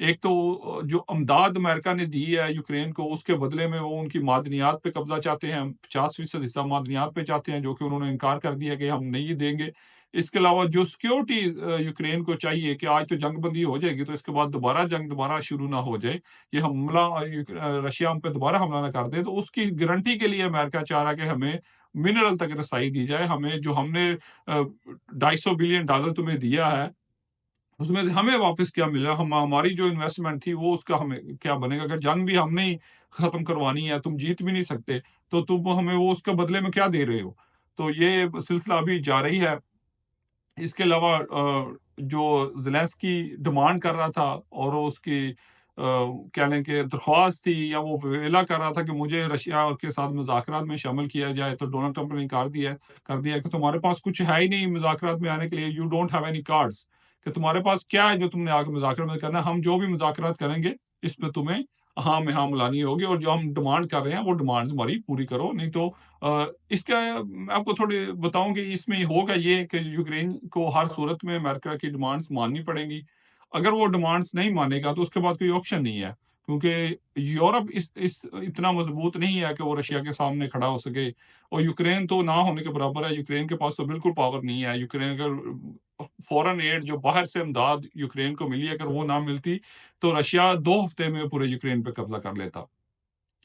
ایک تو جو امداد امریکہ نے دی ہے یوکرین کو، اس کے بدلے میں وہ ان کی معدنیات پہ قبضہ چاہتے ہیں، 50% حصہ معدنیات پہ چاہتے ہیں، جو کہ انہوں نے انکار کر دیا کہ ہم نہیں دیں گے۔ اس کے علاوہ جو سیکیورٹی یوکرین کو چاہیے کہ آج تو جنگ بندی ہو جائے گی تو اس کے بعد دوبارہ شروع نہ ہو جائے، یہ حملہ رشیا ہم پہ دوبارہ حملہ نہ کر دے، تو اس کی گارنٹی کے لیے امریکہ چاہ رہا ہے کہ ہمیں منرل تک رسائی دی جائے، ہمیں جو ہم نے $250 بلین تمہیں دیا ہے اس میں سے ہمیں واپس کیا ملا، ہماری جو انویسٹمنٹ تھی وہ اس کا ہمیں کیا بنے گا؟ اگر جنگ بھی ہم نے ہی ختم کروانی ہے، تم جیت بھی نہیں سکتے، تو تم ہمیں وہ اس کے بدلے میں کیا دے رہے ہو؟ تو یہ سلسلہ ابھی جاری ہے۔ اس کے علاوہ جو زیلنسکی ڈیمانڈ کر رہا تھا اور اس کی کہہ لیں کہ درخواست تھی یا وہ ویلا کر رہا تھا کہ مجھے رشیا کے ساتھ مذاکرات میں شامل کیا جائے، تو ڈونلڈ ٹرمپ نے کر دیا کہ تمہارے پاس کچھ ہے ہی نہیں مذاکرات میں آنے کے لیے، you don't have any cards, کہ تمہارے پاس کیا ہے جو تم نے آ کے مذاکرات میں کرنا ہے، ہم جو بھی مذاکرات کریں گے اس پہ تمہیں ہاں میں ہاں ملانی ہوگی، اور جو ہم ڈیمانڈ کر رہے ہیں وہ ڈیمانڈز ہماری پوری کرو، نہیں تو اس کا میں آپ کو تھوڑی بتاؤں کہ اس میں ہوگا یہ کہ یوکرین کو ہر صورت میں امریکہ کی ڈیمانڈز ماننی پڑیں گی۔ اگر وہ ڈیمانڈز نہیں مانے گا تو اس کے بعد کوئی آپشن نہیں ہے، کیونکہ یورپ اتنا مضبوط نہیں ہے کہ وہ رشیا کے سامنے کھڑا ہو سکے، اور یوکرین تو نہ ہونے کے برابر ہے، یوکرین کے پاس تو بالکل پاور نہیں ہے۔ یوکرین اگر فورن ایڈ جو باہر سے امداد یوکرین کو ملی اگر وہ نہ ملتی تو رشیا 2 ہفتے میں پورے یوکرین پہ قبضہ کر لیتا۔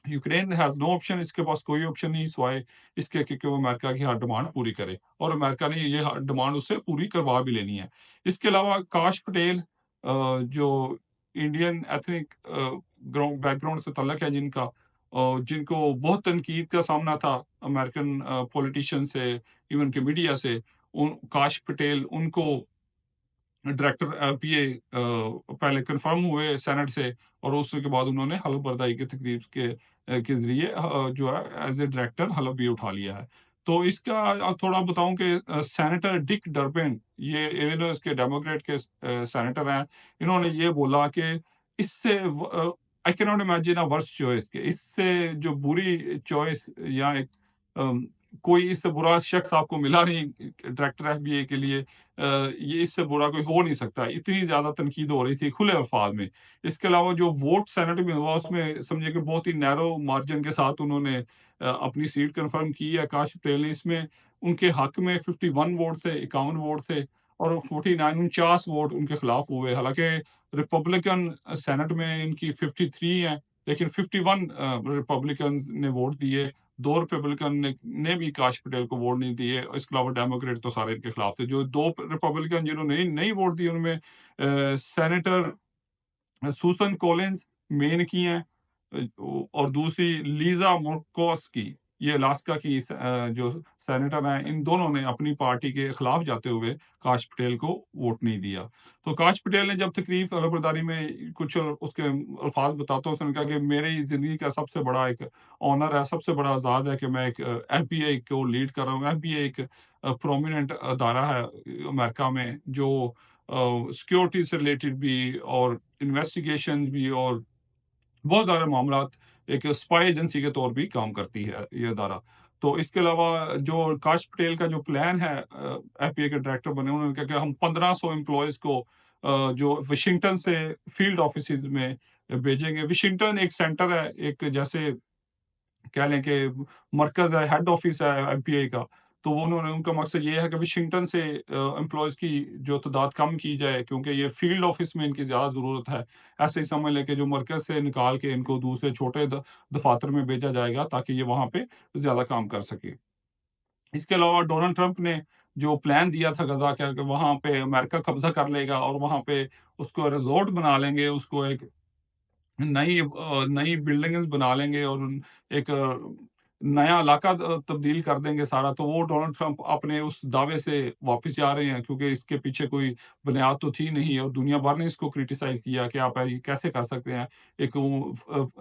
یوکرین ہیز نو آپشن، اس کے پاس کوئی آپشن نہیں سوائے اس کے کہ وہ امریکہ کی ہر ڈیمانڈ پوری کرے، اور امریکہ نے یہ ڈیمانڈ اس سے پوری کروا بھی لینی ہے۔ اس کے علاوہ کاش پٹیل جو انڈین ایتھنک بیک گراؤنڈ سے تعلق ہے جن کو بہت تنقید کا سامنا تھا امریکن پولیٹیشین سے، ایون کہ میڈیا سے، کاش پٹیل ان کو ڈائریکٹر پی اے پہلے کنفرم ہوئے سینٹ سے، اور اس کے بعد انہوں نے حلف برداری کی تقریب کے ذریعے جو ہے ایز اے ڈائریکٹر حلف بھی اٹھا لیا ہے۔ تو اس کا تھوڑا بتاؤں کہ سینیٹر ڈک ڈربن، یہ ایلینوائس کے ڈیموکریٹ کے سینیٹر ہیں، انہوں نے یہ بولا کہ اس سے آئی کی not imagine a worse choice, کہ اس سے جو بری چوائس یا ایک کوئی اس سے برا شخص آپ کو ملا نہیں ڈائریکٹر ایف بی اے کے لیے، یہ اس سے برا کوئی ہو نہیں سکتا، اتنی زیادہ تنقید ہو رہی تھی کھلے الفاظ میں۔ اس کے علاوہ جو ووٹ سینٹ میں ہوا اس میں سمجھے کہ بہت ہی نیرو مارجن کے ساتھ انہوں نے اپنی سیٹ کنفرم کی ہے کاش پٹیل نے۔ اس میں ان کے حق میں 51 ووٹ تھے، 51 ووٹ تھے، اور 49 ووٹ ان کے خلاف ہوئے، حالانکہ ریپبلکن سینٹ میں ان کی 53 ہیں، لیکن 51 ریپبلکن نے ووٹ دیے، 2 ریپبلکن نے بھی کاش پٹیل کو ووٹ نہیں دیے، اس کے علاوہ ڈیموکریٹ تو سارے ان کے خلاف تھے۔ جو 2 ریپبلکن جنہوں نے نہیں ووٹ دیے ان میں سینیٹر سوسن کولنز مین کی ہیں، اور دوسری لیزا مورکوسکی، یہ الاسکا کی جو سینیٹر ہیں، ان دونوں نے اپنی پارٹی کے خلاف جاتے ہوئے کاش پٹیل کو ووٹ نہیں دیا۔ تو کاش پٹیل نے جب تقریب حلف برداری میں کچھ اس کے الفاظ بتاتا ہوں، اس نے کہا کہ میری زندگی کا سب سے بڑا ایک آنر ہے، سب سے بڑا اعزاز ہے کہ میں ایک ایف بی آئی کو لیڈ کر رہا ہوں۔ ایف بی آئی ایک پرومیننٹ ادارہ ہے امریکہ میں جو سیکیورٹی سے ریلیٹڈ بھی اور انویسٹیگیشن بھی اور بہت سارے معاملات ایک اسپائی ایجنسی کے طور بھی کام کرتی ہے یہ ادارہ۔ تو اس کے علاوہ جو کاش پٹیل کا جو پلان ہے ایف پی اے کے ڈائریکٹر بنے، انہوں نے کہا کہ ہم 1500 امپلائیز کو جو واشنگٹن سے فیلڈ آفیسز میں بھیجیں گے۔ واشنگٹن ایک سینٹر ہے، ایک جیسے کہہ لیں کہ مرکز ہے، ہیڈ آفس ہے ایم پی اے کا، تو وہ انہوں نے ان کا مقصد یہ ہے کہ واشنگٹن سے امپلائیز کی جو تعداد کم کی جائے، کیونکہ یہ فیلڈ آفس میں ان کی زیادہ ضرورت ہے۔ ایسے ہی سمجھ لیں کہ جو مرکز سے نکال کے ان کو دوسرے چھوٹے دفاتر میں بھیجا جائے گا تاکہ یہ وہاں پہ زیادہ کام کر سکے۔ اس کے علاوہ ڈونلڈ ٹرمپ نے جو پلان دیا تھا غزہ کا کہ وہاں پہ امریکہ قبضہ کر لے گا اور وہاں پہ اس کو ریزورٹ بنا لیں گے، اس کو ایک نئی بلڈنگز بنا لیں گے، اور ایک نیا علاقہ تبدیل کر دیں گے سارا، تو وہ ڈونلڈ ٹرمپ اپنے اس دعوے سے واپس جا رہے ہیں، کیونکہ اس کے پیچھے کوئی بنیاد تو تھی نہیں، اور دنیا بھر نے اس کو کریٹیسائز کیا کہ آپ یہ کیسے کر سکتے ہیں۔ ایک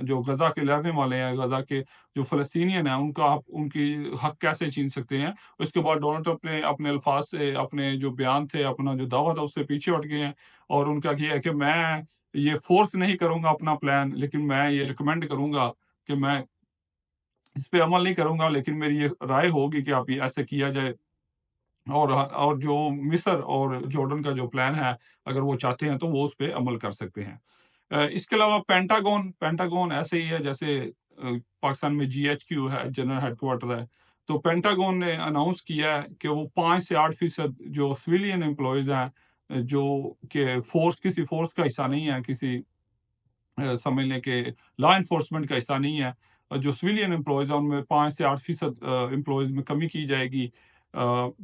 جو غزہ کے رہنے والے ہیں، غزہ کے جو فلسطینین ہیں، ان کی حق کیسے چھین سکتے ہیں۔ اس کے بعد ڈونلڈ ٹرمپ نے اپنے الفاظ سے، اپنے جو بیان تھے، اپنا جو دعویٰ تھا اس سے پیچھے ہٹ گئے ہیں، اور ان کا یہ ہے کہ میں یہ فورس نہیں کروں گا اپنا پلان، لیکن میں یہ ریکمینڈ کروں گا کہ میں اس پہ عمل نہیں کروں گا، لیکن میری یہ رائے ہوگی کہ آپ یہ ایسے کیا جائے، اور جو مصر اور جارڈن کا جو پلان ہے اگر وہ چاہتے ہیں تو وہ اس پہ عمل کر سکتے ہیں۔ اس کے علاوہ پینٹاگون ایسے ہی ہے جیسے پاکستان میں GHQ ہے، جنرل ہیڈ کوارٹر ہے، تو پینٹاگون نے اناؤنس کیا ہے کہ وہ 5 سے 8% جو سویلین امپلائیز ہیں، جو کہ کسی فورس کا حصہ نہیں ہے، کسی سمجھ لیں کہ لا انفورسمنٹ کا حصہ نہیں ہے، اور جو سویلین امپلائیز ہیں ان میں 5 سے 8% امپلائیز میں کمی کی جائے گی۔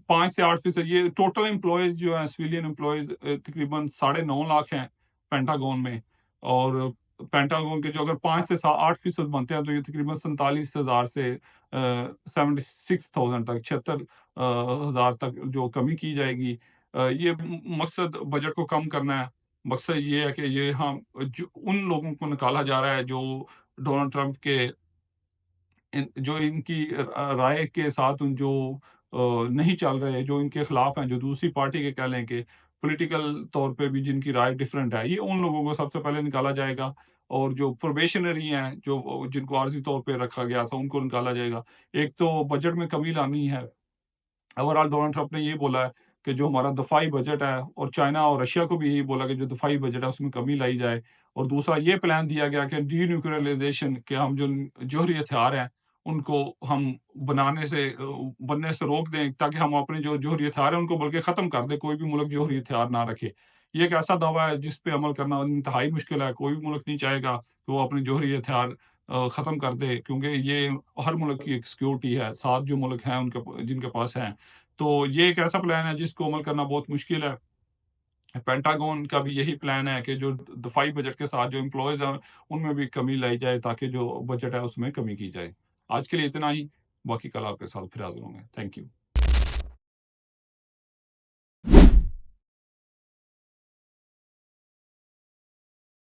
5 سے 8%، یہ ٹوٹل امپلائیز جو ہیں سویلین امپلائیز تقریباً 9.5 لاکھ ہیں پینٹاگون میں، اور پینٹاگون کے جو اگر 5 سے 8% بنتے ہیں تو یہ تقریباً 47,000 سے 76,000 تک، 76,000 تک جو کمی کی جائے گی۔ یہ مقصد بجٹ کو کم کرنا ہے، مقصد یہ ہے کہ یہ ہم ان لوگوں کو نکالا جا رہا ہے جو ڈونلڈ ٹرمپ کے جو ان کی رائے کے ساتھ جو نہیں چل رہے، جو ان کے خلاف ہیں، جو دوسری پارٹی کے کہہ لیں کہ پولیٹیکل طور پہ بھی جن کی رائے ڈیفرنٹ ہے، یہ ان لوگوں کو سب سے پہلے نکالا جائے گا، اور جو پروبیشنری ہیں، جو جن کو عارضی طور پہ رکھا گیا تھا، ان کو نکالا جائے گا۔ ایک تو بجٹ میں کمی لانی ہے، اوورآل ڈونلڈ ٹرمپ نے یہ بولا ہے کہ جو ہمارا دفاعی بجٹ ہے، اور چائنا اور رشیا کو بھی یہی بولا کہ جو دفاعی بجٹ ہے اس میں کمی لائی جائے، اور دوسرا یہ پلان دیا گیا کہ ڈی نیوکلیئرائزیشن، کہ ہم جو جوہری ہتھیار ہیں ان کو ہم بننے سے روک دیں، تاکہ ہم اپنے جو جوہری ہتھیار ہیں ان کو بلکہ ختم کر دیں، کوئی بھی ملک جوہری ہتھیار نہ رکھے۔ یہ ایک ایسا دعویٰ ہے جس پہ عمل کرنا انتہائی مشکل ہے، کوئی بھی ملک نہیں چاہے گا کہ وہ اپنے جوہری ہتھیار ختم کر دے، کیونکہ یہ ہر ملک کی ایک سیکیورٹی ہے، 7 جو ملک ہیں جن کے پاس ہیں۔ تو یہ ایک ایسا پلان ہے جس کو عمل کرنا بہت مشکل ہے۔ پینٹاگون کا بھی یہی پلان ہے کہ جو دفاعی بجٹ کے ساتھ جو امپلائیز ہیں ان میں بھی کمی لائی جائے، تاکہ جو بجٹ ہے اس میں کمی کی جائے۔ آج کے لیے اتنا ہی، باقی کل آپ کے ساتھ پھر حاضر ہوں گے۔ Thank you.